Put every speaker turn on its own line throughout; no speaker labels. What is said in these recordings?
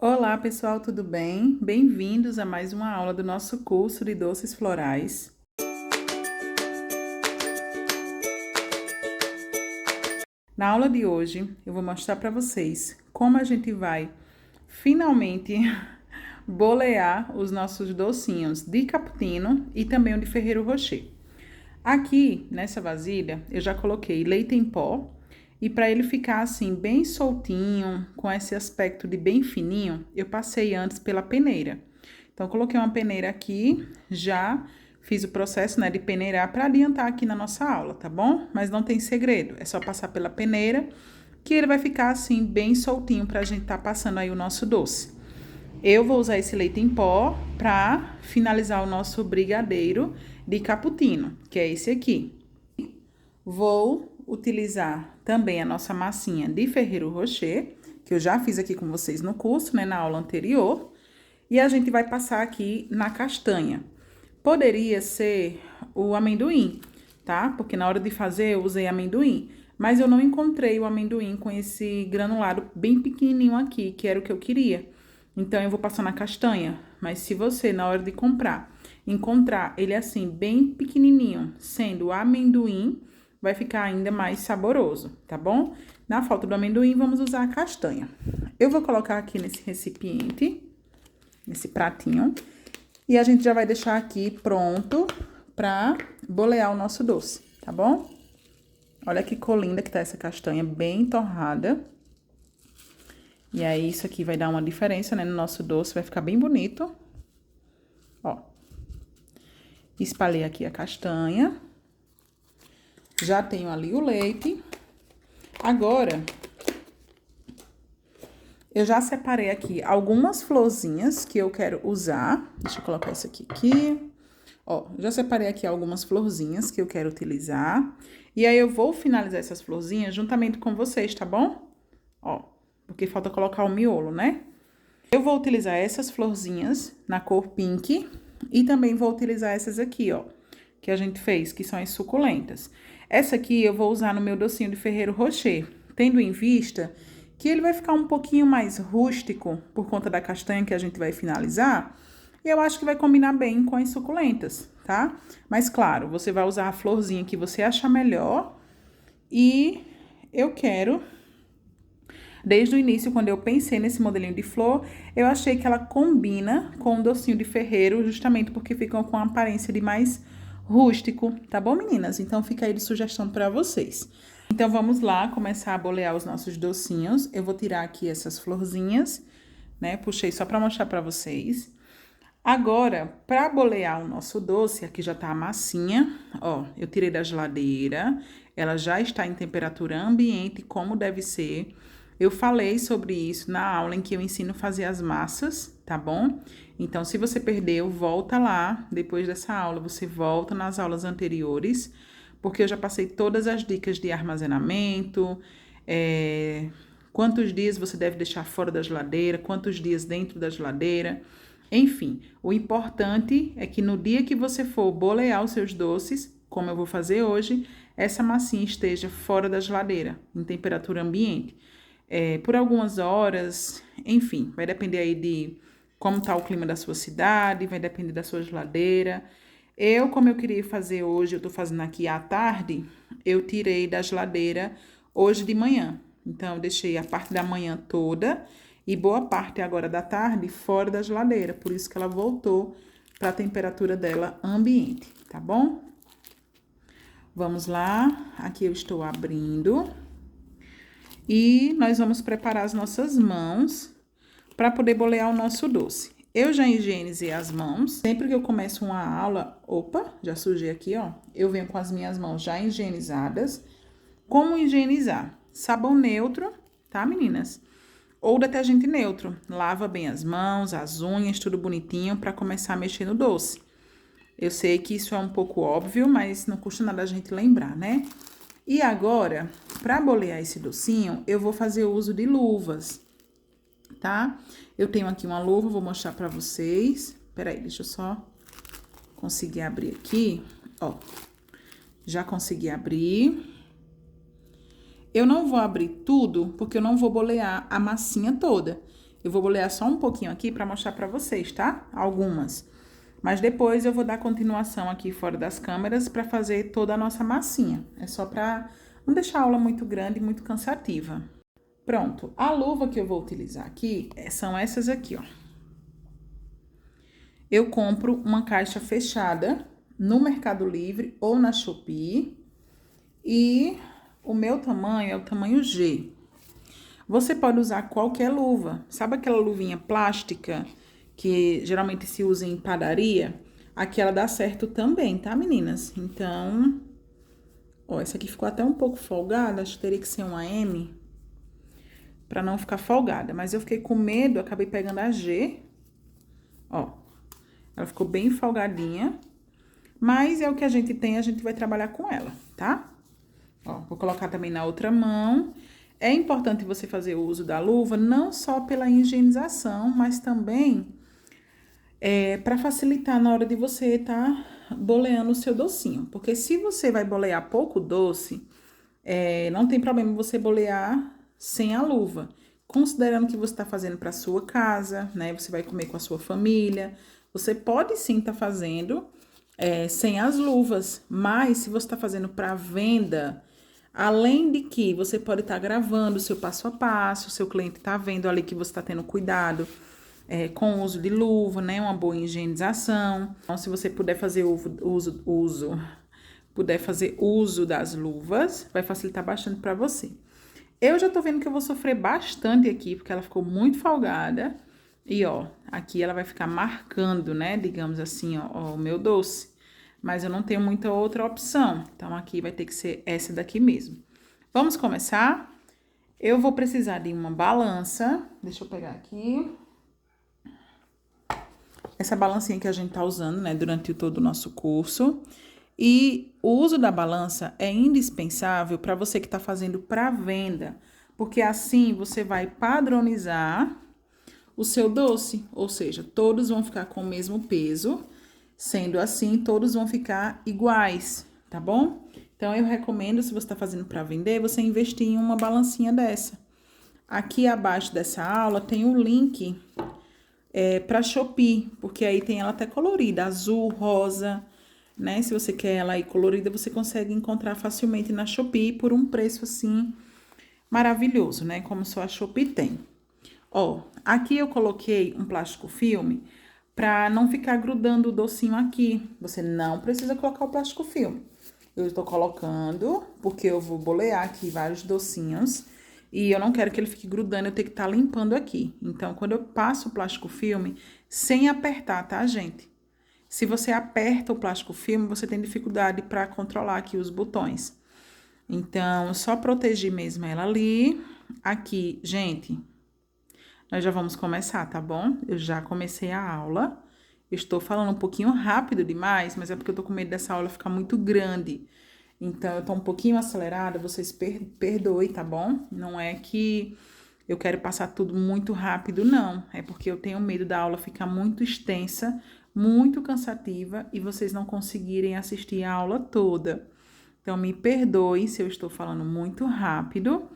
Olá, pessoal, tudo bem? Bem-vindos a mais uma aula do nosso curso de doces florais. Na aula de hoje, eu vou mostrar para vocês como a gente vai finalmente bolear os nossos docinhos de cappuccino e também o de Ferrero Rocher. Aqui, nessa vasilha, eu já coloquei leite em pó e para ele ficar assim bem soltinho, com esse aspecto de bem fininho, eu passei antes pela peneira. Então, coloquei uma peneira aqui, já fiz o processo, né, de peneirar para adiantar aqui na nossa aula, tá bom? Mas não tem segredo, é só passar pela peneira que ele vai ficar assim bem soltinho para a gente tá passando aí o nosso doce. Eu vou usar esse leite em pó para finalizar o nosso brigadeiro de cappuccino, que é esse aqui. Vou utilizar também a nossa massinha de Ferrero Rocher, que eu já fiz aqui com vocês no curso, né, na aula anterior. E a gente vai passar aqui na castanha. Poderia ser o amendoim, tá? Porque na hora de fazer eu usei amendoim. Mas eu não encontrei o amendoim com esse granulado bem pequenininho aqui, que era o que eu queria. Então, eu vou passar na castanha. Mas se você, na hora de comprar, encontrar ele assim, bem pequenininho, sendo amendoim, vai ficar ainda mais saboroso, tá bom? Na falta do amendoim, vamos usar a castanha. Eu vou colocar aqui nesse recipiente, nesse pratinho, e a gente já vai deixar aqui pronto pra bolear o nosso doce, tá bom? Olha que cor linda que tá essa castanha, bem torrada. E aí, isso aqui vai dar uma diferença, né, no nosso doce, vai ficar bem bonito. Ó. Espalhei aqui a castanha. Já tenho ali o leite. Agora, eu já separei aqui algumas florzinhas que eu quero usar. Deixa eu colocar isso aqui. Ó, já separei aqui algumas florzinhas que eu quero utilizar. E aí, eu vou finalizar essas florzinhas juntamente com vocês, tá bom? Ó, porque falta colocar o miolo, né? Eu vou utilizar essas florzinhas na cor pink e também vou utilizar essas aqui, ó, que a gente fez, que são as suculentas. Essa aqui eu vou usar no meu docinho de Ferrero Rocher, tendo em vista que ele vai ficar um pouquinho mais rústico por conta da castanha que a gente vai finalizar. E eu acho que vai combinar bem com as suculentas, tá? Mas claro, você vai usar a florzinha que você achar melhor. E eu quero, desde o início, quando eu pensei nesse modelinho de flor, eu achei que ela combina com o docinho de Ferrero, justamente porque ficam com a aparência de mais rústico, tá bom, meninas? Então, fica aí de sugestão para vocês. Então, vamos lá começar a bolear os nossos docinhos. Eu vou tirar aqui essas florzinhas, né? Puxei só para mostrar para vocês. Agora, para bolear o nosso doce, aqui já tá a massinha, ó, eu tirei da geladeira, ela já está em temperatura ambiente, como deve ser. Eu falei sobre isso na aula em que eu ensino a fazer as massas, tá bom? Então, se você perdeu, volta lá, depois dessa aula, você volta nas aulas anteriores, porque eu já passei todas as dicas de armazenamento, quantos dias você deve deixar fora da geladeira, quantos dias dentro da geladeira. Enfim, o importante é que no dia que você for bolear os seus doces, como eu vou fazer hoje, essa massinha esteja fora da geladeira, em temperatura ambiente. Por algumas horas, enfim, vai depender aí de como tá o clima da sua cidade, vai depender da sua geladeira. Como eu queria fazer hoje, eu tô fazendo aqui à tarde, eu tirei da geladeira hoje de manhã. Então, eu deixei a parte da manhã toda e boa parte agora da tarde fora da geladeira. Por isso que ela voltou para a temperatura dela ambiente, tá bom? Vamos lá, aqui eu estou abrindo. E nós vamos preparar as nossas mãos para poder bolear o nosso doce. Eu já higienizei as mãos. Sempre que eu começo uma aula, opa, já sujei aqui, ó. Eu venho com as minhas mãos já higienizadas. Como higienizar? Sabão neutro, tá, meninas? Ou detergente neutro. Lava bem as mãos, as unhas, tudo bonitinho para começar a mexer no doce. Eu sei que isso é um pouco óbvio, mas não custa nada a gente lembrar, né? E agora, para bolear esse docinho, eu vou fazer uso de luvas, tá? Eu tenho aqui uma luva, vou mostrar para vocês. Peraí, deixa eu só conseguir abrir aqui, ó. Já consegui abrir. Eu não vou abrir tudo, porque eu não vou bolear a massinha toda. Eu vou bolear só um pouquinho aqui pra mostrar pra vocês, tá? Algumas. Mas depois eu vou dar continuação aqui fora das câmeras pra fazer toda a nossa massinha. É só pra não deixar a aula muito grande e muito cansativa. Pronto, a luva que eu vou utilizar aqui são essas aqui, ó. Eu compro uma caixa fechada no Mercado Livre ou na Shopee. E o meu tamanho é o tamanho G. Você pode usar qualquer luva. Sabe aquela luvinha plástica que geralmente se usa em padaria? Aqui ela dá certo também, tá, meninas? Então, ó, essa aqui ficou até um pouco folgada. Acho que teria que ser uma M pra não ficar folgada. Mas eu fiquei com medo, acabei pegando a G. Ó, ela ficou bem folgadinha. Mas é o que a gente tem, a gente vai trabalhar com ela, tá? Ó, vou colocar também na outra mão. É importante você fazer o uso da luva, não só pela higienização, mas também para facilitar na hora de você estar boleando o seu docinho. Porque se você vai bolear pouco doce, não tem problema você bolear sem a luva. Considerando que você está fazendo para sua casa, né? Você vai comer com a sua família. Você pode sim estar fazendo sem as luvas, mas se você está fazendo para venda, além de que você pode estar gravando o seu passo a passo, o seu cliente está vendo ali que você está tendo cuidado com o uso de luva, né? Uma boa higienização. Então, se você puder fazer puder fazer uso das luvas, vai facilitar bastante para você. Eu já tô vendo que eu vou sofrer bastante aqui, porque ela ficou muito folgada. E, ó, aqui ela vai ficar marcando, né? Digamos assim, ó, o meu doce. Mas eu não tenho muita outra opção. Então, aqui vai ter que ser essa daqui mesmo. Vamos começar? Eu vou precisar de uma balança. Deixa eu pegar aqui. Essa balancinha que a gente tá usando, né? Durante todo o nosso curso. E o uso da balança é indispensável para você que está fazendo para venda. Porque assim você vai padronizar o seu doce, ou seja, todos vão ficar com o mesmo peso, sendo assim, todos vão ficar iguais, tá bom? Então, eu recomendo, se você está fazendo para vender, você investir em uma balancinha dessa. Aqui abaixo dessa aula tem o link para Shopee, porque aí tem ela até colorida, azul, rosa, né? Se você quer ela aí colorida, você consegue encontrar facilmente na Shopee por um preço assim maravilhoso, né? Como só a Shopee tem. Ó, aqui eu coloquei um plástico filme para não ficar grudando o docinho aqui. Você não precisa colocar o plástico filme. Eu estou colocando porque eu vou bolear aqui vários docinhos e eu não quero que ele fique grudando, eu tenho que estar limpando aqui. Então, quando eu passo o plástico filme, sem apertar, tá, gente? Se você aperta o plástico filme, você tem dificuldade para controlar aqui os botões. Então, só proteger mesmo ela ali. Aqui, gente, nós já vamos começar, tá bom? Eu já comecei a aula. Eu estou falando um pouquinho rápido demais, mas é porque eu tô com medo dessa aula ficar muito grande. Então, eu tô um pouquinho acelerada, vocês perdoem, tá bom? Não é que eu quero passar tudo muito rápido, não. É porque eu tenho medo da aula ficar muito extensa, muito cansativa e vocês não conseguirem assistir a aula toda. Então, me perdoe se eu estou falando muito rápido,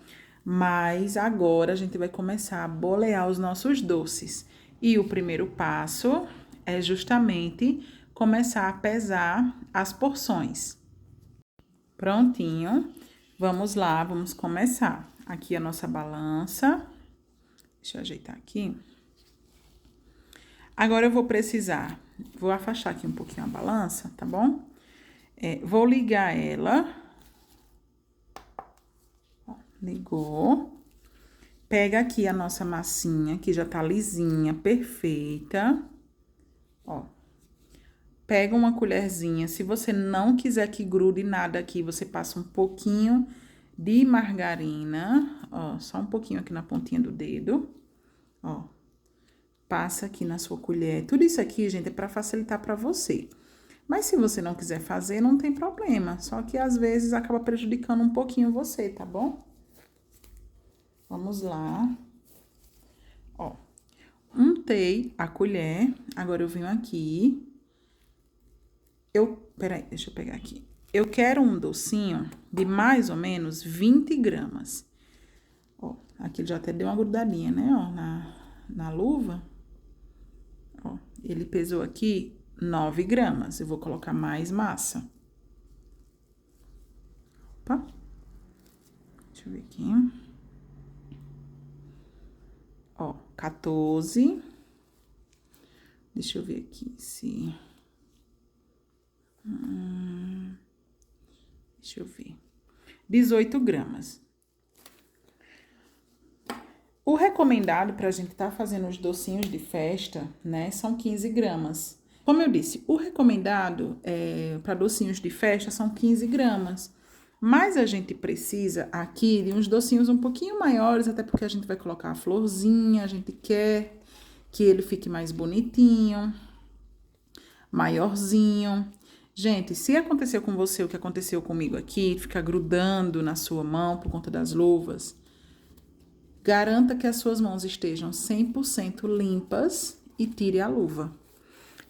mas agora a gente vai começar a bolear os nossos doces. E o primeiro passo é justamente começar a pesar as porções. Prontinho. Vamos lá, vamos começar. Aqui a nossa balança. Deixa eu ajeitar aqui. Agora eu vou precisar, vou afastar aqui um pouquinho a balança, tá bom? Vou ligar ela. Ó, ligou. Pega aqui a nossa massinha, que já tá lisinha, perfeita. Ó. Pega uma colherzinha. Se você não quiser que grude nada aqui, você passa um pouquinho de margarina. Ó, só um pouquinho aqui na pontinha do dedo. Ó. Passa aqui na sua colher. Tudo isso aqui, gente, é para facilitar para você. Mas se você não quiser fazer, não tem problema. Só que às vezes acaba prejudicando um pouquinho você, tá bom? Vamos lá. Ó, untei a colher. Agora eu venho aqui. Peraí, deixa eu pegar aqui. Eu quero um docinho de mais ou menos 20 gramas. Ó, aqui já até deu uma grudadinha, né? Ó, na luva, ó, ele pesou aqui 9 gramas. Eu vou colocar mais massa. Opa. Deixa eu ver aqui. Ó, 14. Deixa eu ver aqui se... deixa eu ver. 18 gramas. O recomendado pra gente tá fazendo os docinhos de festa, né, são 15 gramas. Como eu disse, o recomendado para docinhos de festa são 15 gramas. Mas a gente precisa aqui de uns docinhos um pouquinho maiores, até porque a gente vai colocar a florzinha, a gente quer que ele fique mais bonitinho, maiorzinho. Gente, se aconteceu com você o que aconteceu comigo aqui, ficar grudando na sua mão por conta das luvas, garanta que as suas mãos estejam 100% limpas e tire a luva.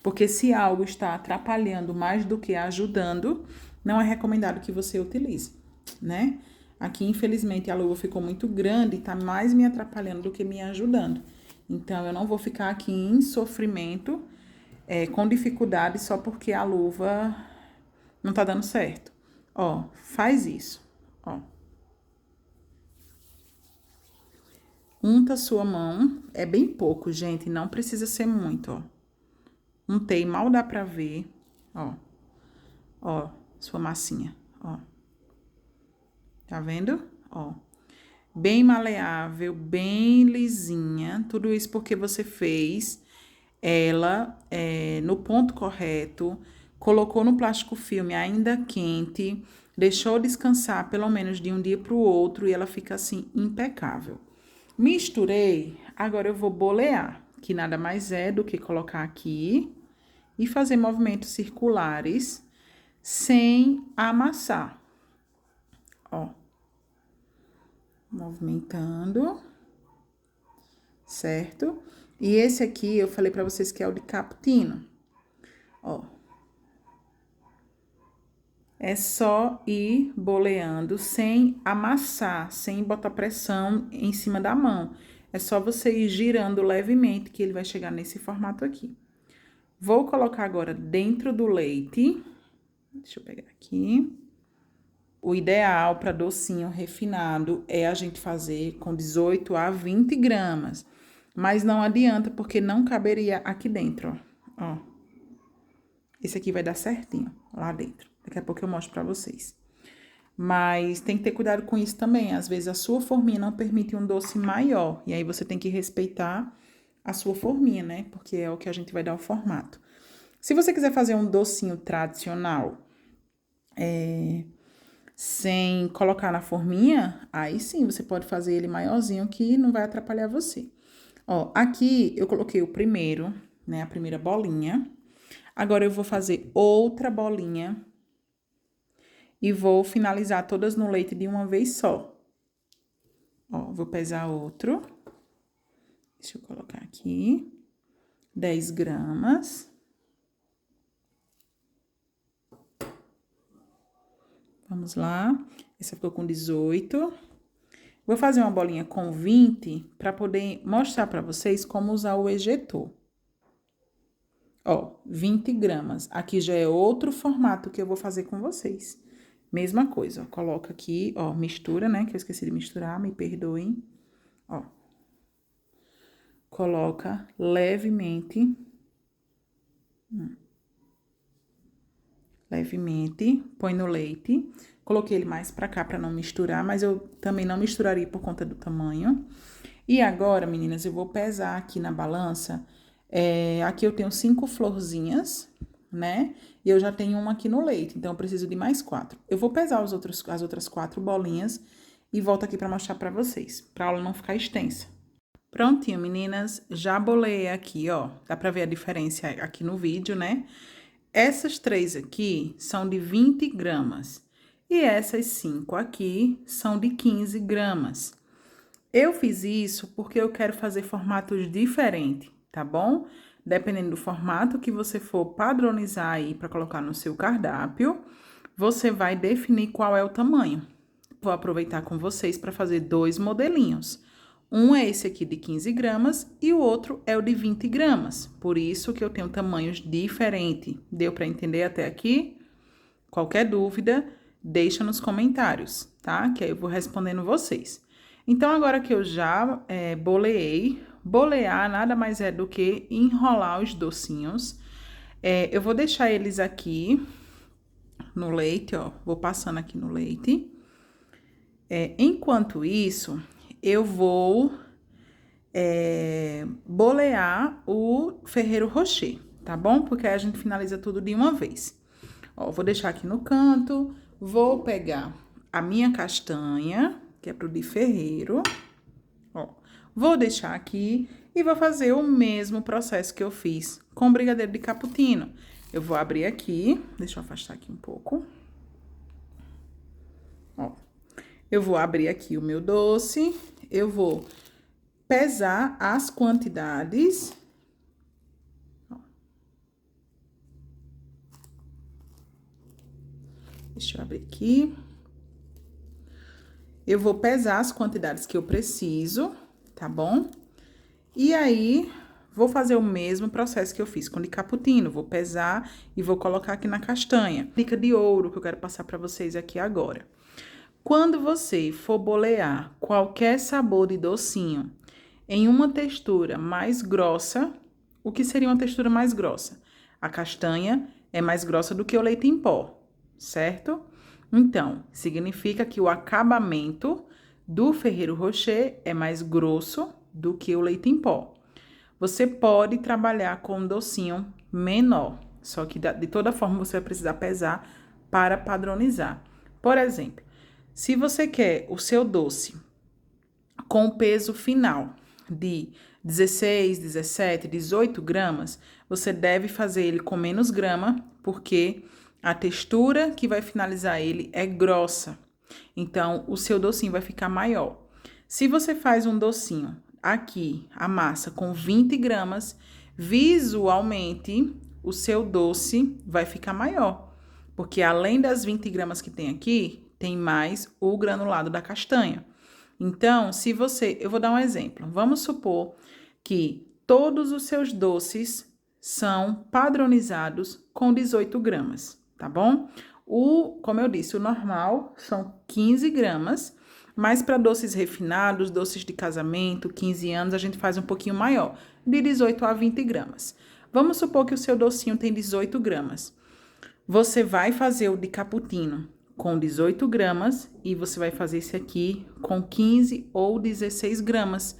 Porque se algo está atrapalhando mais do que ajudando, não é recomendado que você utilize, né? Aqui, infelizmente, a luva ficou muito grande e tá mais me atrapalhando do que me ajudando. Então, eu não vou ficar aqui em sofrimento, com dificuldade, só porque a luva não tá dando certo. Ó, faz isso, ó. Unta sua mão, é bem pouco, gente, não precisa ser muito, ó. Untei, mal dá pra ver, ó. Ó, sua massinha, ó. Tá vendo? Ó. Bem maleável, bem lisinha. Tudo isso porque você fez ela no ponto correto, colocou no plástico filme ainda quente, deixou descansar pelo menos de um dia pro outro e ela fica assim impecável. Misturei, agora eu vou bolear, que nada mais é do que colocar aqui e fazer movimentos circulares sem amassar. Ó. Movimentando, certo? E esse aqui eu falei pra vocês que é o de cappuccino. Ó. É só ir boleando sem amassar, sem botar pressão em cima da mão. É só você ir girando levemente que ele vai chegar nesse formato aqui. Vou colocar agora dentro do leite. Deixa eu pegar aqui. O ideal para docinho refinado é a gente fazer com 18 a 20 gramas. Mas não adianta, porque não caberia aqui dentro, ó. Esse aqui vai dar certinho lá dentro. Daqui a pouco eu mostro pra vocês. Mas tem que ter cuidado com isso também. Às vezes a sua forminha não permite um doce maior. E aí você tem que respeitar a sua forminha, né? Porque é o que a gente vai dar o formato. Se você quiser fazer um docinho tradicional, sem colocar na forminha, aí sim você pode fazer ele maiorzinho que não vai atrapalhar você. Ó, aqui eu coloquei o primeiro, né, a primeira bolinha. Agora eu vou fazer outra bolinha e vou finalizar todas no leite de uma vez só. Ó, vou pesar outro. Deixa eu colocar aqui. 10 gramas. Vamos lá. Essa ficou com 18. Vou fazer uma bolinha com 20 para poder mostrar para vocês como usar o ejetor. Ó, 20 gramas. Aqui já é outro formato que eu vou fazer com vocês. Mesma coisa, ó, coloca aqui, ó, mistura, né, que eu esqueci de misturar, me perdoem. Ó. Coloca levemente. Levemente, põe no leite. Coloquei ele mais pra cá pra não misturar, mas eu também não misturaria por conta do tamanho. E agora, meninas, eu vou pesar aqui na balança. Aqui eu tenho 5 florzinhas, né? E eu já tenho uma aqui no leite, então eu preciso de mais 4. Eu vou pesar as outras 4 bolinhas e volto aqui pra mostrar pra vocês, pra aula não ficar extensa. Prontinho, meninas, já bolei aqui, ó. Dá pra ver a diferença aqui no vídeo, né? Essas 3 aqui são de 20 gramas. E essas 5 aqui são de 15 gramas. Eu fiz isso porque eu quero fazer formatos diferentes, tá bom? Dependendo do formato que você for padronizar aí para colocar no seu cardápio, você vai definir qual é o tamanho. Vou aproveitar com vocês para fazer 2 modelinhos. Um é esse aqui de 15 gramas e o outro é o de 20 gramas. Por isso que eu tenho tamanhos diferentes. Deu para entender até aqui? Qualquer dúvida, deixa nos comentários, tá? Que aí eu vou respondendo vocês. Então, agora que eu já boleei, bolear nada mais é do que enrolar os docinhos. Eu vou deixar eles aqui no leite, ó. Vou passando aqui no leite. Enquanto isso, eu vou bolear o Ferrero Rocher, tá bom? Porque aí a gente finaliza tudo de uma vez. Ó, vou deixar aqui no canto, vou pegar a minha castanha, que é pro de Ferrero, ó. Vou deixar aqui e vou fazer o mesmo processo que eu fiz com o brigadeiro de cappuccino. Eu vou abrir aqui, deixa eu afastar aqui um pouco. Ó, eu vou abrir aqui o meu doce, eu vou pesar as quantidades. Ó. Deixa eu abrir aqui. Eu vou pesar as quantidades que eu preciso, tá bom? E aí, vou fazer o mesmo processo que eu fiz com o de cappuccino. Vou pesar e vou colocar aqui na castanha. Dica de ouro que eu quero passar para vocês aqui agora. Quando você for bolear qualquer sabor de docinho em uma textura mais grossa, o que seria uma textura mais grossa? A castanha é mais grossa do que o leite em pó, certo? Então, significa que o acabamento do Ferrero Rocher é mais grosso do que o leite em pó. Você pode trabalhar com um docinho menor, só que de toda forma você vai precisar pesar para padronizar. Por exemplo, se você quer o seu doce com o peso final de 16, 17, 18 gramas, você deve fazer ele com menos grama, porque a textura que vai finalizar ele é grossa. Então, o seu docinho vai ficar maior. Se você faz um docinho aqui, a massa com 20 gramas, visualmente, o seu doce vai ficar maior. Porque além das 20 gramas que tem aqui, tem mais o granulado da castanha. Então, se você... Eu vou dar um exemplo. Vamos supor que todos os seus doces são padronizados com 18 gramas, tá bom? Como eu disse, o normal são 15 gramas, mas para doces refinados, doces de casamento, 15 anos, a gente faz um pouquinho maior, de 18 a 20 gramas. Vamos supor que o seu docinho tem 18 gramas. Você vai fazer o de cappuccino com 18 gramas e você vai fazer esse aqui com 15 ou 16 gramas.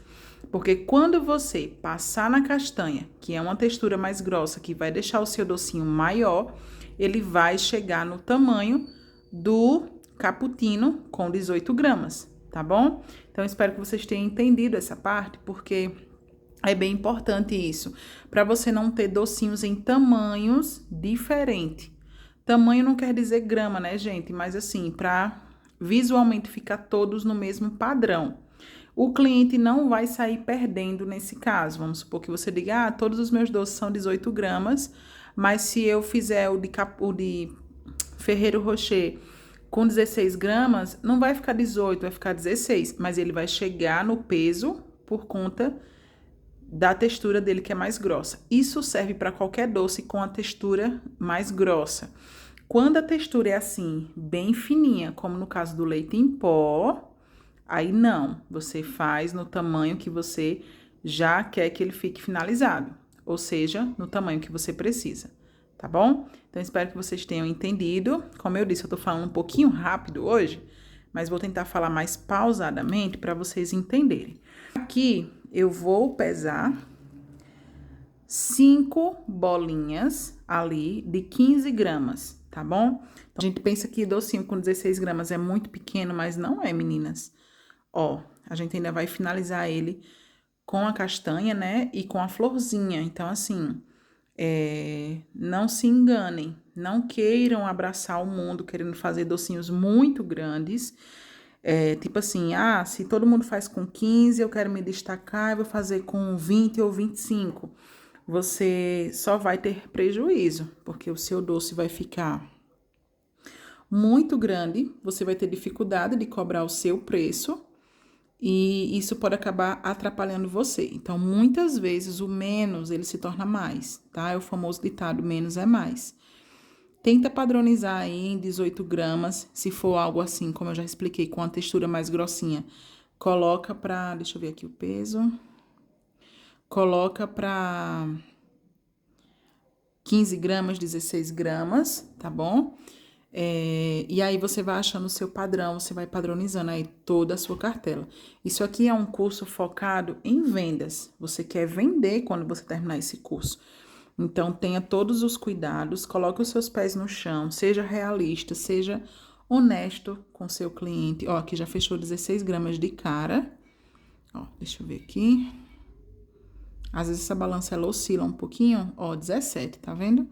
Porque quando você passar na castanha, que é uma textura mais grossa, que vai deixar o seu docinho maior, ele vai chegar no tamanho do cappuccino com 18 gramas, tá bom? Então, espero que vocês tenham entendido essa parte, porque é bem importante isso, para você não ter docinhos em tamanhos diferentes. Tamanho não quer dizer grama, né, gente? Mas assim, para visualmente ficar todos no mesmo padrão. O cliente não vai sair perdendo nesse caso. Vamos supor que você diga, ah, todos os meus doces são 18 gramas, mas se eu fizer o de Ferrero Rocher com 16 gramas, não vai ficar 18, vai ficar 16, mas ele vai chegar no peso por conta da textura dele que é mais grossa. Isso serve para qualquer doce com a textura mais grossa. Quando a textura é assim, bem fininha, como no caso do leite em pó, aí não, você faz no tamanho que você já quer que ele fique finalizado, ou seja, no tamanho que você precisa, tá bom? Então, espero que vocês tenham entendido. Como eu disse, eu tô falando um pouquinho rápido hoje, mas vou tentar falar mais pausadamente para vocês entenderem. Aqui, eu vou pesar 5 bolinhas ali de 15 gramas, tá bom? Então, a gente pensa que docinho com 16 gramas é muito pequeno, mas não é, meninas. Ó, a gente ainda vai finalizar ele com a castanha, né? E com a florzinha. Então, assim, não se enganem. Não queiram abraçar o mundo querendo fazer docinhos muito grandes. Tipo assim, ah, se todo mundo faz com 15, eu quero me destacar, eu vou fazer com 20 ou 25. Você só vai ter prejuízo, porque o seu doce vai ficar muito grande, você vai ter dificuldade de cobrar o seu preço e isso pode acabar atrapalhando você. Então, muitas vezes, o menos, ele se torna mais, tá? É o famoso ditado, menos é mais. Tenta padronizar aí em 18 gramas, se for algo assim, como eu já expliquei, com a textura mais grossinha. Coloca pra, deixa eu ver aqui o peso. Coloca pra 15 gramas, 16 gramas, tá bom? E aí você vai achando o seu padrão, você vai padronizando aí toda a sua cartela. Isso aqui é um curso focado em vendas. Você quer vender quando você terminar esse curso. Então, tenha todos os cuidados, coloque os seus pés no chão, seja realista, seja honesto com seu cliente. Ó, aqui já fechou 16 gramas de cara. Ó, deixa eu ver aqui. Às vezes essa balança ela oscila um pouquinho, ó, 17, tá vendo?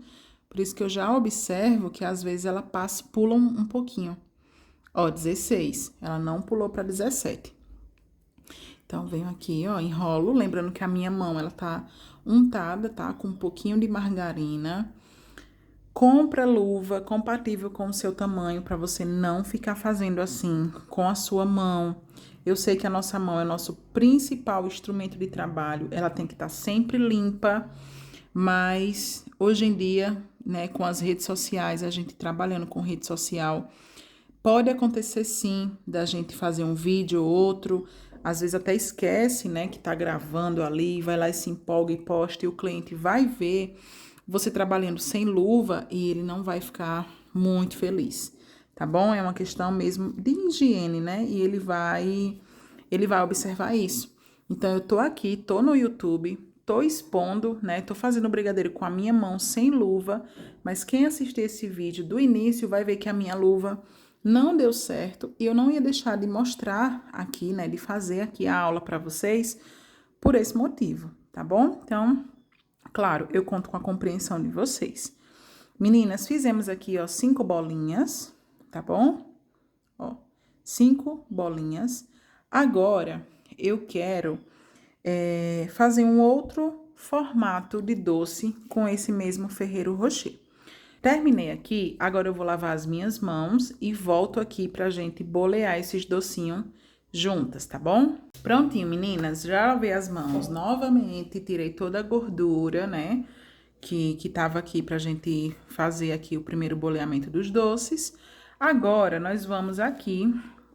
Por isso que eu já observo que às vezes ela passa, pula um pouquinho. Ó, 16, ela não pulou para 17. Então, venho aqui, ó, enrolo, lembrando que a minha mão, ela tá untada, tá? Com um pouquinho de margarina. Compra luva compatível com o seu tamanho, para você não ficar fazendo assim com a sua mão. Eu sei que a nossa mão é o nosso principal instrumento de trabalho, ela tem que estar sempre limpa, mas hoje em dia, né, com as redes sociais, a gente trabalhando com rede social, pode acontecer sim da gente fazer um vídeo ou outro, às vezes até esquece, né, que tá gravando ali, vai lá e se empolga e posta e o cliente vai ver você trabalhando sem luva e ele não vai ficar muito feliz, tá bom? É uma questão mesmo de higiene, né? E ele vai observar isso. Então eu tô aqui, tô no YouTube, tô expondo, né? Tô fazendo o brigadeiro com a minha mão sem luva, mas quem assistir esse vídeo do início vai ver que a minha luva não deu certo e eu não ia deixar de mostrar aqui, né, de fazer aqui a aula para vocês por esse motivo, tá bom? Então, claro, eu conto com a compreensão de vocês. Meninas, fizemos aqui, ó, 5 bolinhas, tá bom? Ó, 5 bolinhas. Agora, eu quero fazer um outro formato de doce com esse mesmo Ferrero Rocher. Terminei aqui, agora eu vou lavar as minhas mãos e volto aqui pra gente bolear esses docinhos juntas, tá bom? Prontinho, meninas, já lavei as mãos novamente, tirei toda a gordura, né, que tava aqui pra gente fazer aqui o primeiro boleamento dos doces. Agora, nós vamos aqui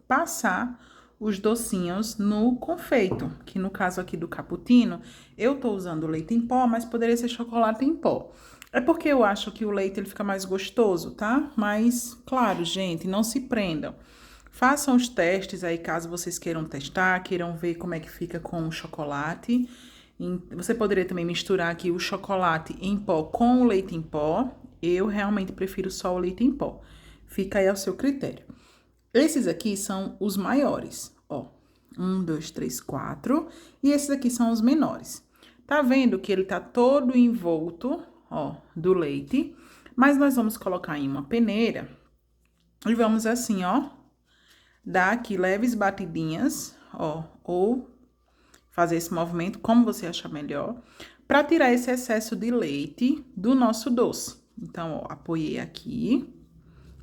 passar os docinhos no confeito, que no caso aqui do cappuccino, eu tô usando leite em pó, mas poderia ser chocolate em pó. É porque eu acho que o leite ele fica mais gostoso, tá? Mas, claro, gente, não se prendam. Façam os testes aí, caso vocês queiram testar, queiram ver como é que fica com o chocolate. Você poderia também misturar aqui o chocolate em pó com o leite em pó. Eu realmente prefiro só o leite em pó. Fica aí ao seu critério. Esses aqui são os maiores, ó. 1, 2, 3, 4. E esses aqui são os menores. Tá vendo que ele tá todo envolto, ó, do leite. Mas nós vamos colocar em uma peneira e vamos assim, ó, dar aqui leves batidinhas, ó, ou fazer esse movimento como você achar melhor, para tirar esse excesso de leite do nosso doce. Então, ó, apoiei aqui,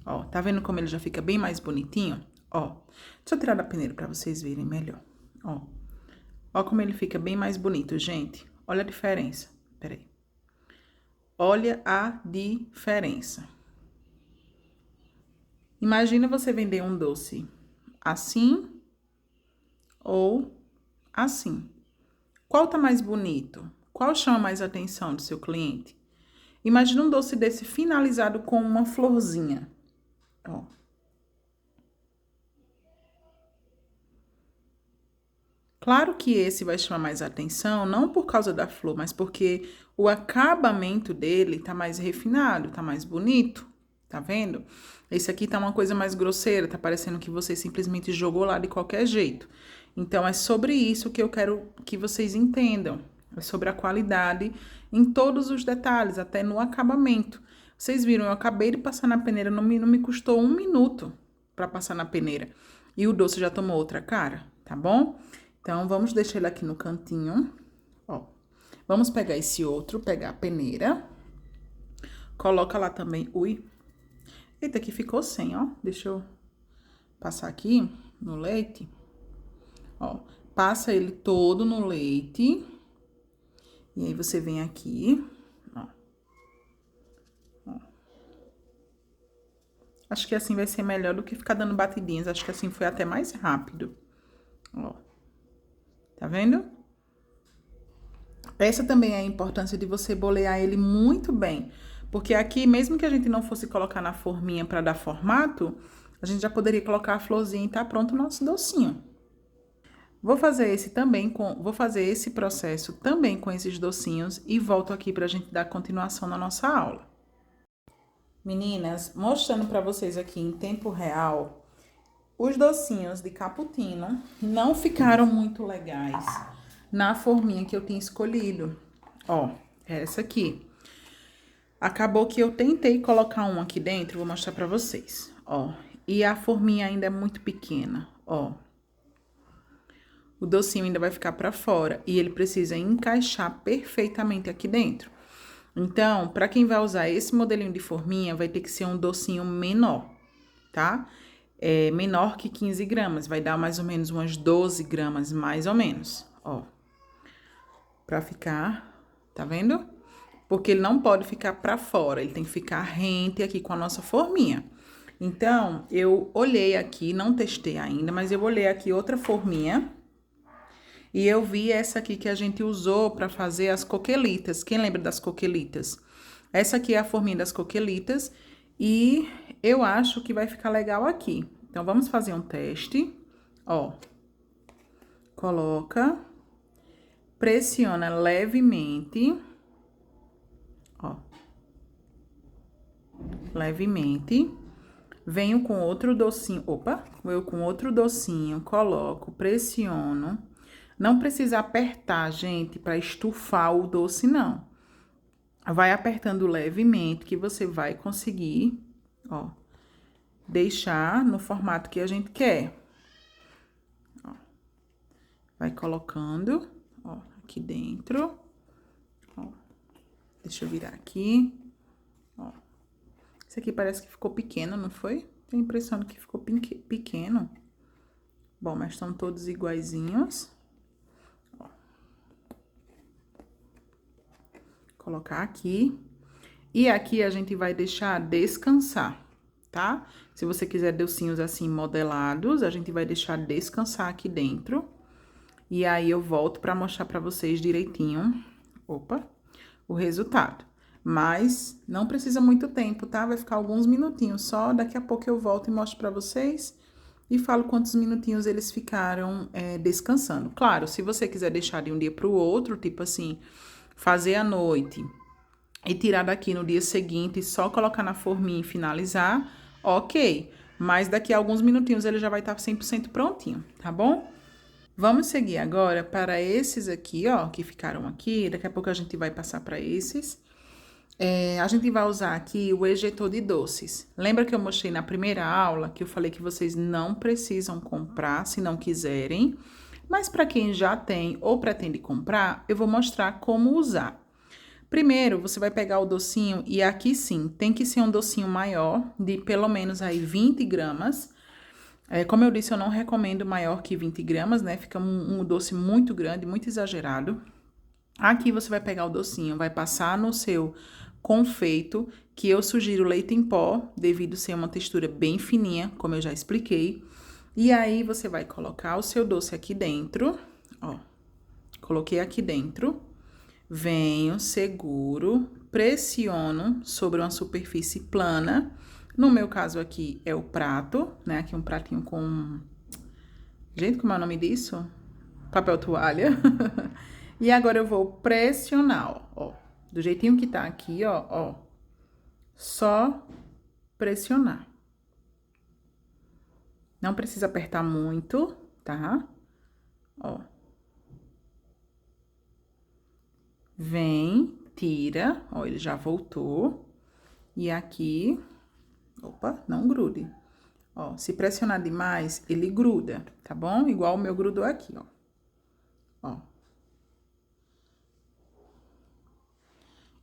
ó, tá vendo como ele já fica bem mais bonitinho? Ó, deixa eu tirar da peneira para vocês verem melhor, ó. Ó como ele fica bem mais bonito, gente. Olha a diferença, peraí. Olha a diferença. Imagina você vender um doce assim ou assim. Qual tá mais bonito? Qual chama mais a atenção do seu cliente? Imagina um doce desse finalizado com uma florzinha. Ó. Claro que esse vai chamar mais atenção, não por causa da flor, mas porque o acabamento dele tá mais refinado, tá mais bonito. Tá vendo? Esse aqui tá uma coisa mais grosseira, tá parecendo que você simplesmente jogou lá de qualquer jeito. Então, é sobre isso que eu quero que vocês entendam. É sobre a qualidade em todos os detalhes, até no acabamento. Vocês viram, eu acabei de passar na peneira, não me custou 1 minuto para passar na peneira. E o doce já tomou outra cara, tá bom? Então, vamos deixar ele aqui no cantinho, ó. Vamos pegar esse outro, pegar a peneira. Coloca lá também, eita, aqui ficou sem, ó. Deixa eu passar aqui no leite. Ó, passa ele todo no leite. E aí, você vem aqui, ó. Ó. Acho que assim vai ser melhor do que ficar dando batidinhas. Acho que assim foi até mais rápido. Ó. Tá vendo? Essa também é a importância de você bolear ele muito bem. Porque aqui, mesmo que a gente não fosse colocar na forminha para dar formato, a gente já poderia colocar a florzinha e tá pronto o nosso docinho. Vou fazer esse processo também com esses docinhos e volto aqui pra gente dar continuação na nossa aula. Meninas, mostrando para vocês aqui em tempo real, os docinhos de cappuccino não ficaram muito legais na forminha que eu tinha escolhido. Ó, essa aqui. Acabou que eu tentei colocar um aqui dentro, vou mostrar pra vocês, ó. E a forminha ainda é muito pequena, ó. O docinho ainda vai ficar pra fora e ele precisa encaixar perfeitamente aqui dentro. Então, pra quem vai usar esse modelinho de forminha, vai ter que ser um docinho menor, tá? É menor que 15 gramas, vai dar mais ou menos umas 12 gramas, mais ou menos, ó. Pra ficar, tá vendo? Porque ele não pode ficar pra fora, ele tem que ficar rente aqui com a nossa forminha. Então, eu olhei aqui, não testei ainda, mas eu olhei aqui outra forminha. E eu vi essa aqui que a gente usou pra fazer as coquelitas. Quem lembra das coquelitas? Essa aqui é a forminha das coquelitas. E eu acho que vai ficar legal aqui. Então, vamos fazer um teste. Ó. Coloca. Pressiona levemente. Ó. Levemente. Venho com outro docinho. Opa! Eu com outro docinho. Coloco, pressiono. Não precisa apertar, gente, para estufar o doce, não. Vai apertando levemente que você vai conseguir, ó, deixar no formato que a gente quer. Ó. Vai colocando, ó, aqui dentro. Ó. Deixa eu virar aqui. Ó. Esse aqui parece que ficou pequeno, não foi? Tenho a impressão de que ficou pequeno. Bom, mas estão todos iguaizinhos. Colocar aqui. E aqui a gente vai deixar descansar, tá? Se você quiser docinhos assim modelados, a gente vai deixar descansar aqui dentro. E aí, eu volto pra mostrar pra vocês direitinho, opa, o resultado. Mas não precisa muito tempo, tá? Vai ficar alguns minutinhos só. Daqui a pouco eu volto e mostro pra vocês. E falo quantos minutinhos eles ficaram descansando. Claro, se você quiser deixar de um dia pro outro, tipo assim, fazer à noite e tirar daqui no dia seguinte, só colocar na forminha e finalizar, ok. Mas daqui a alguns minutinhos ele já vai estar 100% prontinho, tá bom? Vamos seguir agora para esses aqui, ó, que ficaram aqui. Daqui a pouco a gente vai passar para esses. A gente vai usar aqui o ejetor de doces. Lembra que eu mostrei na primeira aula que eu falei que vocês não precisam comprar se não quiserem? Mas para quem já tem ou pretende comprar, eu vou mostrar como usar. Primeiro, você vai pegar o docinho e aqui sim, tem que ser um docinho maior, de pelo menos aí 20 gramas. Como eu disse, eu não recomendo maior que 20 gramas, né? Fica um doce muito grande, muito exagerado. Aqui você vai pegar o docinho, vai passar no seu confeito, que eu sugiro leite em pó, devido ser uma textura bem fininha, como eu já expliquei. E aí, você vai colocar o seu doce aqui dentro, ó. Coloquei aqui dentro. Venho, seguro, pressiono sobre uma superfície plana. No meu caso aqui é o prato, né? Aqui um pratinho com... Gente, como é o nome disso? Papel toalha. E agora eu vou pressionar, ó. Do jeitinho que tá aqui, ó. Só pressionar. Não precisa apertar muito, tá? Ó. Vem, tira, ó, ele já voltou. E aqui, opa, não grude. Ó, se pressionar demais, ele gruda, tá bom? Igual o meu grudou aqui, ó. Ó.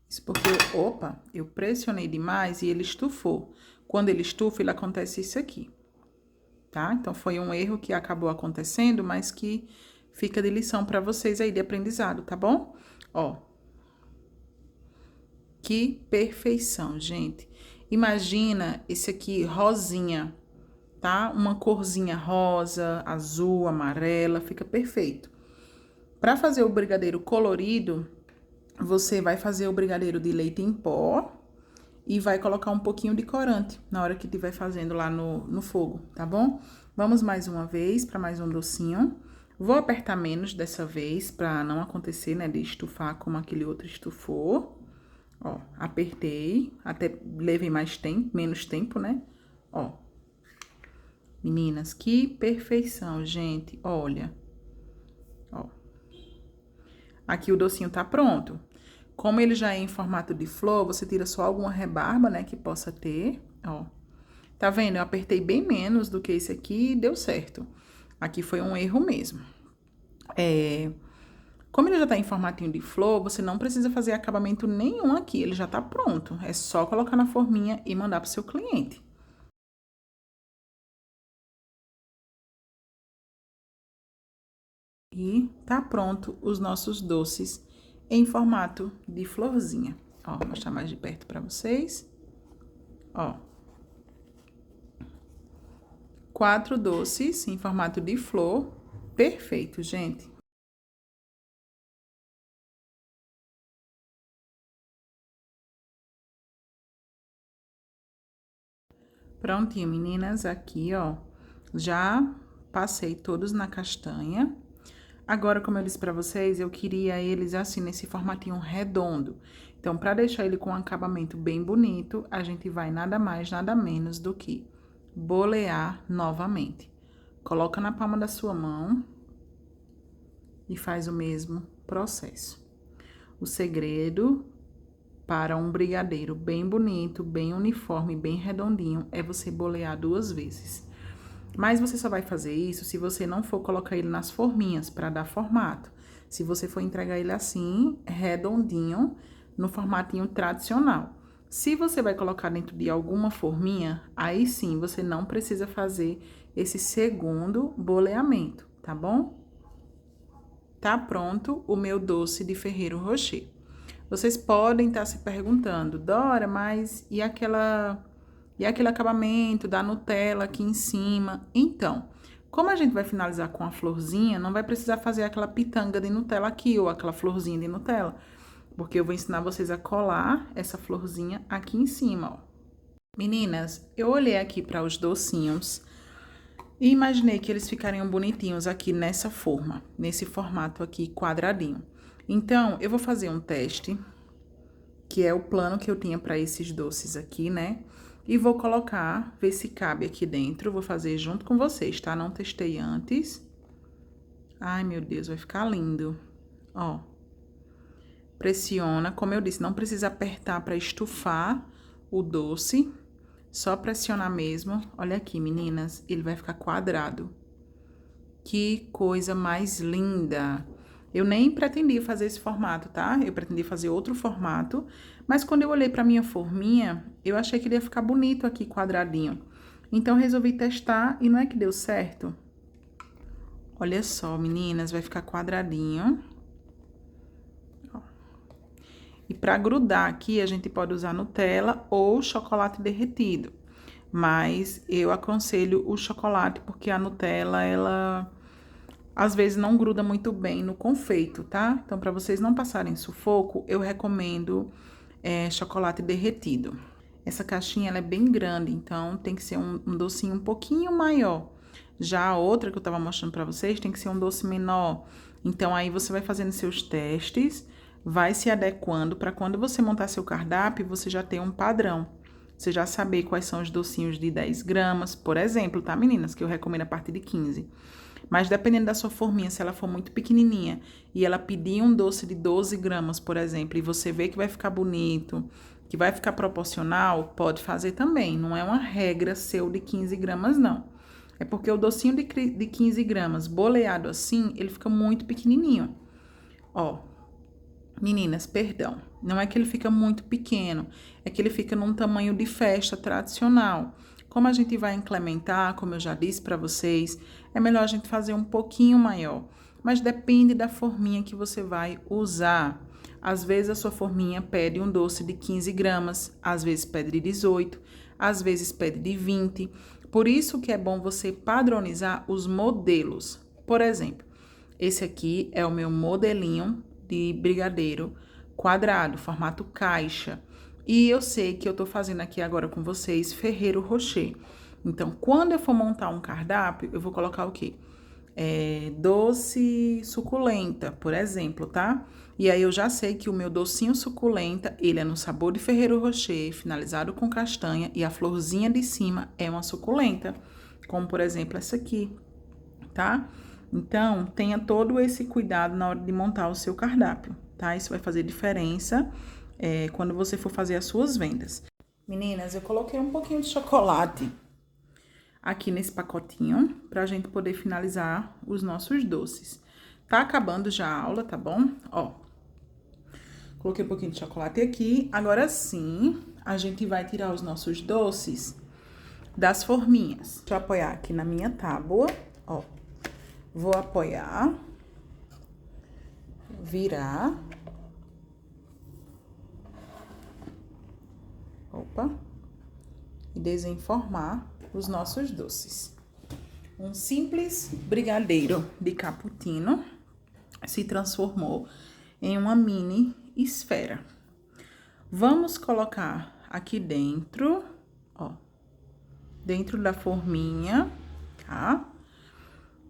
Isso porque, opa, eu pressionei demais e ele estufou. Quando ele estufa, ele acontece isso aqui. tá? Então, foi um erro que acabou acontecendo, mas que fica de lição para vocês aí, de aprendizado, tá bom? Ó, que perfeição, gente. Imagina esse aqui rosinha, tá? Uma corzinha rosa, azul, amarela, fica perfeito. Para fazer o brigadeiro colorido, você vai fazer o brigadeiro de leite em pó e vai colocar um pouquinho de corante na hora que estiver fazendo lá no fogo, tá bom? Vamos mais uma vez para mais um docinho. Vou apertar menos dessa vez para não acontecer, né, de estufar como aquele outro estufou. Ó, apertei, até levei mais tempo, menos tempo, né? Ó. Meninas, que perfeição, gente. Olha. Ó. Aqui o docinho tá pronto. Como ele já é em formato de flor, você tira só alguma rebarba, né, que possa ter, ó. Tá vendo? Eu apertei bem menos do que esse aqui e deu certo. Aqui foi um erro mesmo. Como ele já tá em formatinho de flor, você não precisa fazer acabamento nenhum aqui, ele já tá pronto. É só colocar na forminha e mandar pro seu cliente. E tá pronto os nossos doces em formato de florzinha. Ó, vou mostrar mais de perto pra vocês. Ó. 4 doces em formato de flor. Perfeito, gente. Prontinho, meninas, aqui, ó. Já passei todos na castanha. Agora, como eu disse pra vocês, eu queria eles assim, nesse formatinho redondo. Então, pra deixar ele com um acabamento bem bonito, a gente vai nada mais, nada menos do que bolear novamente. Coloca na palma da sua mão e faz o mesmo processo. O segredo para um brigadeiro bem bonito, bem uniforme, bem redondinho, é você bolear 2 vezes. Mas você só vai fazer isso se você não for colocar ele nas forminhas para dar formato. Se você for entregar ele assim, redondinho, no formatinho tradicional. Se você vai colocar dentro de alguma forminha, aí sim você não precisa fazer esse segundo boleamento, tá bom? Tá pronto o meu doce de Ferrero Rocher. Vocês podem estar se perguntando, Dora, mas e aquele acabamento da Nutella aqui em cima? Então, como a gente vai finalizar com a florzinha, não vai precisar fazer aquela pitanga de Nutella aqui ou aquela florzinha de Nutella, porque eu vou ensinar vocês a colar essa florzinha aqui em cima, ó. Meninas, eu olhei aqui para os docinhos e imaginei que eles ficariam bonitinhos aqui nessa forma, nesse formato aqui quadradinho. Então, eu vou fazer um teste, que é o plano que eu tinha para esses doces aqui, né? E vou colocar, ver se cabe aqui dentro. Vou fazer junto com vocês, tá? Não testei antes. Ai, meu Deus, vai ficar lindo. Ó. Pressiona, como eu disse, não precisa apertar para estufar o doce. Só pressionar mesmo. Olha aqui, meninas, ele vai ficar quadrado. Que coisa mais linda! Eu nem pretendia fazer esse formato, tá? Eu pretendia fazer outro formato, mas quando eu olhei para minha forminha, eu achei que ele ia ficar bonito aqui, quadradinho. Então, resolvi testar e não é que deu certo? Olha só, meninas, vai ficar quadradinho. Ó. E para grudar aqui, a gente pode usar Nutella ou chocolate derretido. Mas eu aconselho o chocolate, porque a Nutella, ela às vezes não gruda muito bem no confeito, tá? Então, para vocês não passarem sufoco, eu recomendo chocolate derretido. Essa caixinha, ela é bem grande, então tem que ser um docinho um pouquinho maior. Já a outra que eu tava mostrando para vocês, tem que ser um doce menor. Então, aí você vai fazendo seus testes, vai se adequando para quando você montar seu cardápio, você já ter um padrão. Você já saber quais são os docinhos de 10 gramas, por exemplo, tá, meninas? Que eu recomendo a partir de 15. Mas dependendo da sua forminha, se ela for muito pequenininha e ela pedir um doce de 12 gramas, por exemplo, e você vê que vai ficar bonito, que vai ficar proporcional, pode fazer também. Não é uma regra seu de 15 gramas, não. É porque o docinho de 15 gramas, boleado assim, ele fica muito pequenininho. Ó, meninas, perdão. Não é que ele fica muito pequeno, é que ele fica num tamanho de festa tradicional. Como a gente vai incrementar, como eu já disse para vocês, é melhor a gente fazer um pouquinho maior. Mas depende da forminha que você vai usar. Às vezes a sua forminha pede um doce de 15 gramas, às vezes pede de 18, às vezes pede de 20. Por isso que é bom você padronizar os modelos. Por exemplo, esse aqui é o meu modelinho de brigadeiro quadrado, formato caixa. E eu sei que eu tô fazendo aqui agora com vocês Ferrero Rocher. Então, quando eu for montar um cardápio, eu vou colocar o quê? Doce suculenta, por exemplo, tá? E aí eu já sei que o meu docinho suculenta, ele é no sabor de Ferrero Rocher, finalizado com castanha, e a florzinha de cima é uma suculenta, como por exemplo essa aqui, tá? Então, tenha todo esse cuidado na hora de montar o seu cardápio, tá? Isso vai fazer diferença quando você for fazer as suas vendas. Meninas, eu coloquei um pouquinho de chocolate aqui nesse pacotinho, pra gente poder finalizar os nossos doces. Tá acabando já a aula, tá bom? Ó, coloquei um pouquinho de chocolate aqui. Agora sim, a gente vai tirar os nossos doces das forminhas. Deixa eu apoiar aqui na minha tábua, ó. Vou apoiar, virar. Opa. E desenformar os nossos doces. Um simples brigadeiro de cappuccino se transformou em uma mini esfera. Vamos colocar aqui dentro, ó, dentro da forminha, tá?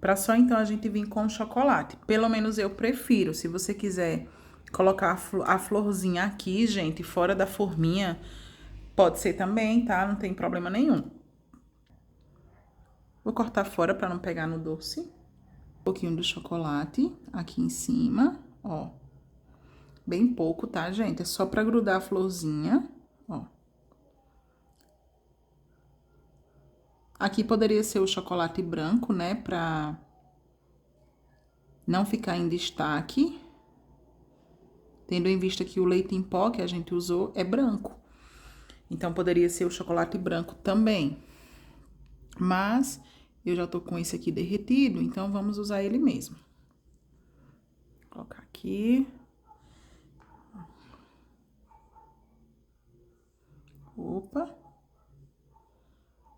Pra só então a gente vir com chocolate. Pelo menos eu prefiro. Se você quiser colocar a florzinha aqui, gente, fora da forminha, pode ser também, tá? Não tem problema nenhum. Vou cortar fora para não pegar no doce. Um pouquinho do chocolate aqui em cima, ó. Bem pouco, tá, gente? É só para grudar a florzinha, ó. Aqui poderia ser o chocolate branco, né? Pra não ficar em destaque. Tendo em vista que o leite em pó que a gente usou é branco. Então, poderia ser o chocolate branco também. Mas eu já tô com esse aqui derretido, então vamos usar ele mesmo. Vou colocar aqui. Opa.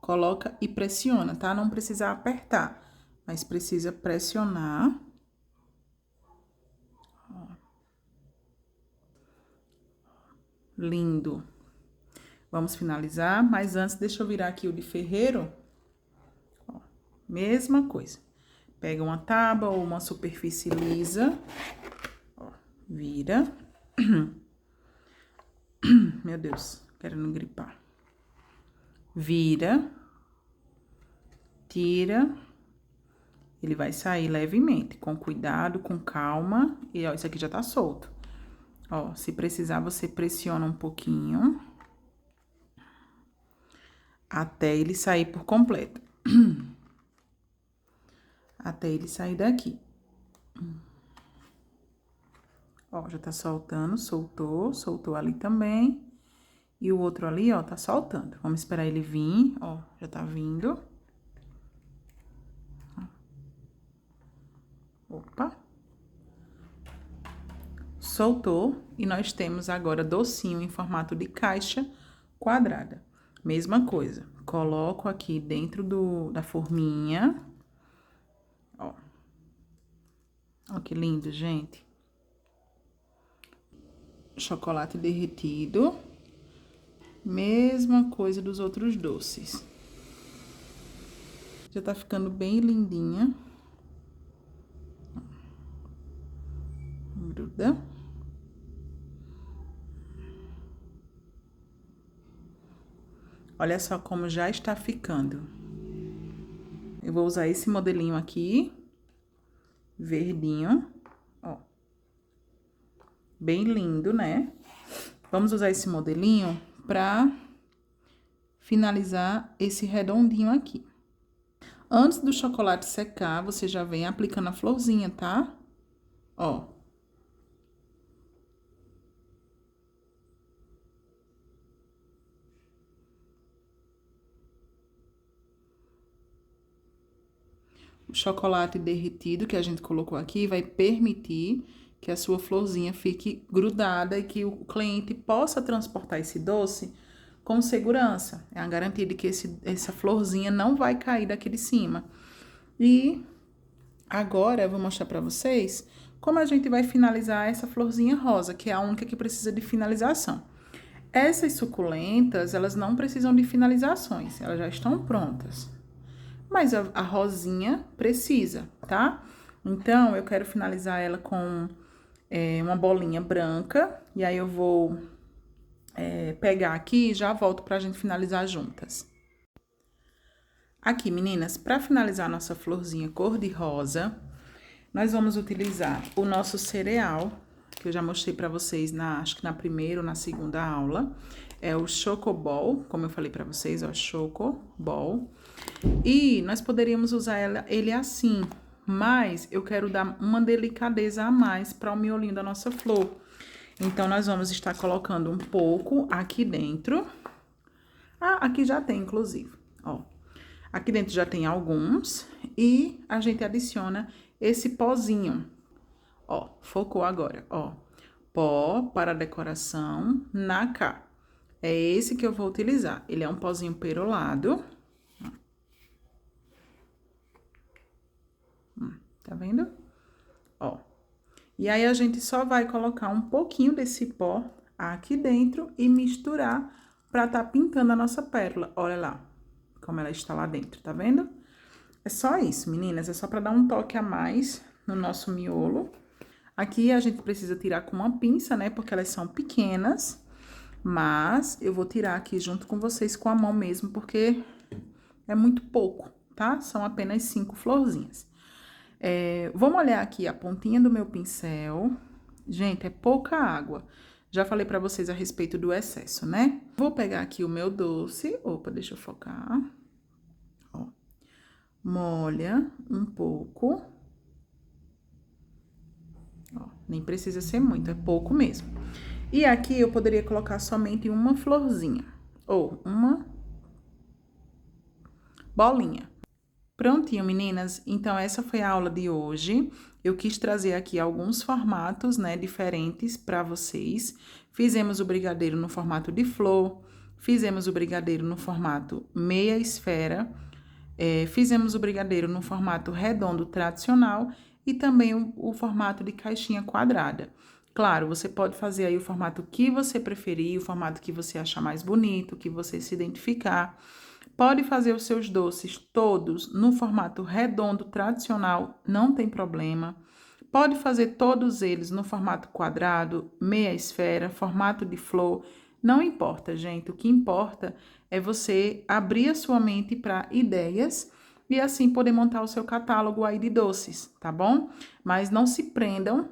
Coloca e pressiona, tá? Não precisa apertar, mas precisa pressionar. Ó. Lindo. Vamos finalizar, mas antes deixa eu virar aqui o de Ferrero. Ó, mesma coisa. Pega uma tábua ou uma superfície lisa. Ó, vira. Meu Deus, quero não gripar. Vira. Tira. Ele vai sair levemente, com cuidado, com calma. E, ó, isso aqui já tá solto. Ó, se precisar, você pressiona um pouquinho. Até ele sair por completo. Até ele sair daqui. Ó, já tá soltando, soltou ali também. E o outro ali, ó, tá soltando. Vamos esperar ele vir, ó, já tá vindo. Opa. Soltou. E nós temos agora docinho em formato de caixa quadrada. Mesma coisa. Coloco aqui dentro da forminha. Ó. Ó que lindo, gente. Chocolate derretido. Mesma coisa dos outros doces. Já tá ficando bem lindinha. Gruda. Olha só como já está ficando. Eu vou usar esse modelinho aqui, verdinho, ó. Bem lindo, né? Vamos usar esse modelinho pra finalizar esse redondinho aqui. Antes do chocolate secar, você já vem aplicando a florzinha, tá? Ó. O chocolate derretido que a gente colocou aqui vai permitir que a sua florzinha fique grudada e que o cliente possa transportar esse doce com segurança. É a garantia de que essa florzinha não vai cair daqui de cima. E agora eu vou mostrar para vocês como a gente vai finalizar essa florzinha rosa, que é a única que precisa de finalização. Essas suculentas, elas não precisam de finalizações, elas já estão prontas. Mas a rosinha precisa, tá? Então, eu quero finalizar ela com uma bolinha branca. E aí, eu vou pegar aqui e já volto pra gente finalizar juntas. Aqui, meninas, pra finalizar a nossa florzinha cor-de-rosa, nós vamos utilizar o nosso cereal, que eu já mostrei pra vocês, acho que na primeira ou na segunda aula. É o Chocoball, como eu falei pra vocês, ó, Chocoball. E nós poderíamos usar ele assim, mas eu quero dar uma delicadeza a mais para o miolinho da nossa flor. Então, nós vamos estar colocando um pouco aqui dentro. Ah, aqui já tem, inclusive, ó. Aqui dentro já tem alguns e a gente adiciona esse pozinho. Ó, focou agora, ó. Pó para decoração Naka. É esse que eu vou utilizar. Ele é um pozinho perolado. Tá vendo? Ó. E aí, a gente só vai colocar um pouquinho desse pó aqui dentro e misturar pra tá pintando a nossa pérola. Olha lá, como ela está lá dentro, tá vendo? É só isso, meninas, é só pra dar um toque a mais no nosso miolo. Aqui, a gente precisa tirar com uma pinça, né, porque elas são pequenas. Mas eu vou tirar aqui junto com vocês com a mão mesmo, porque é muito pouco, tá? São apenas 5 florzinhas. Vou molhar aqui a pontinha do meu pincel. Gente, é pouca água. Já falei pra vocês a respeito do excesso, né? Vou pegar aqui o meu doce. Opa, deixa eu focar. Ó. Molha um pouco. Ó, nem precisa ser muito, é pouco mesmo. E aqui eu poderia colocar somente uma florzinha. Ou uma bolinha. Prontinho, meninas? Então, essa foi a aula de hoje. Eu quis trazer aqui alguns formatos, né, diferentes para vocês. Fizemos o brigadeiro no formato de flor, fizemos o brigadeiro no formato meia esfera, fizemos o brigadeiro no formato redondo tradicional e também o formato de caixinha quadrada. Claro, você pode fazer aí o formato que você preferir, o formato que você achar mais bonito, que você se identificar. Pode fazer os seus doces todos no formato redondo tradicional, não tem problema. Pode fazer todos eles no formato quadrado, meia esfera, formato de flor, não importa, gente. O que importa é você abrir a sua mente para ideias e assim poder montar o seu catálogo aí de doces, tá bom? Mas não se prendam,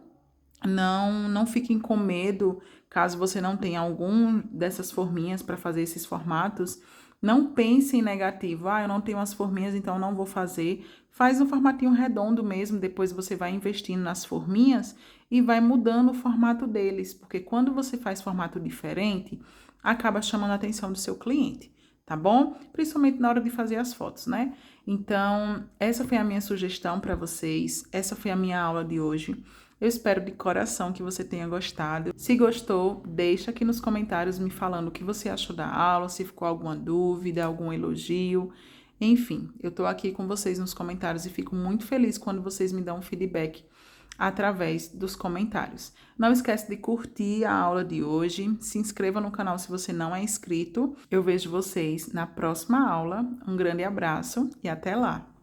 não fiquem com medo, caso você não tenha algum dessas forminhas para fazer esses formatos. Não pense em negativo, eu não tenho as forminhas, então eu não vou fazer. Faz um formatinho redondo mesmo, depois você vai investindo nas forminhas e vai mudando o formato deles, porque quando você faz formato diferente, acaba chamando a atenção do seu cliente, tá bom? Principalmente na hora de fazer as fotos, né? Então, essa foi a minha sugestão para vocês, essa foi a minha aula de hoje. Eu espero de coração que você tenha gostado. Se gostou, deixa aqui nos comentários me falando o que você achou da aula, se ficou alguma dúvida, algum elogio. Enfim, eu tô aqui com vocês nos comentários e fico muito feliz quando vocês me dão um feedback através dos comentários. Não esquece de curtir a aula de hoje, se inscreva no canal se você não é inscrito. Eu vejo vocês na próxima aula. Um grande abraço e até lá!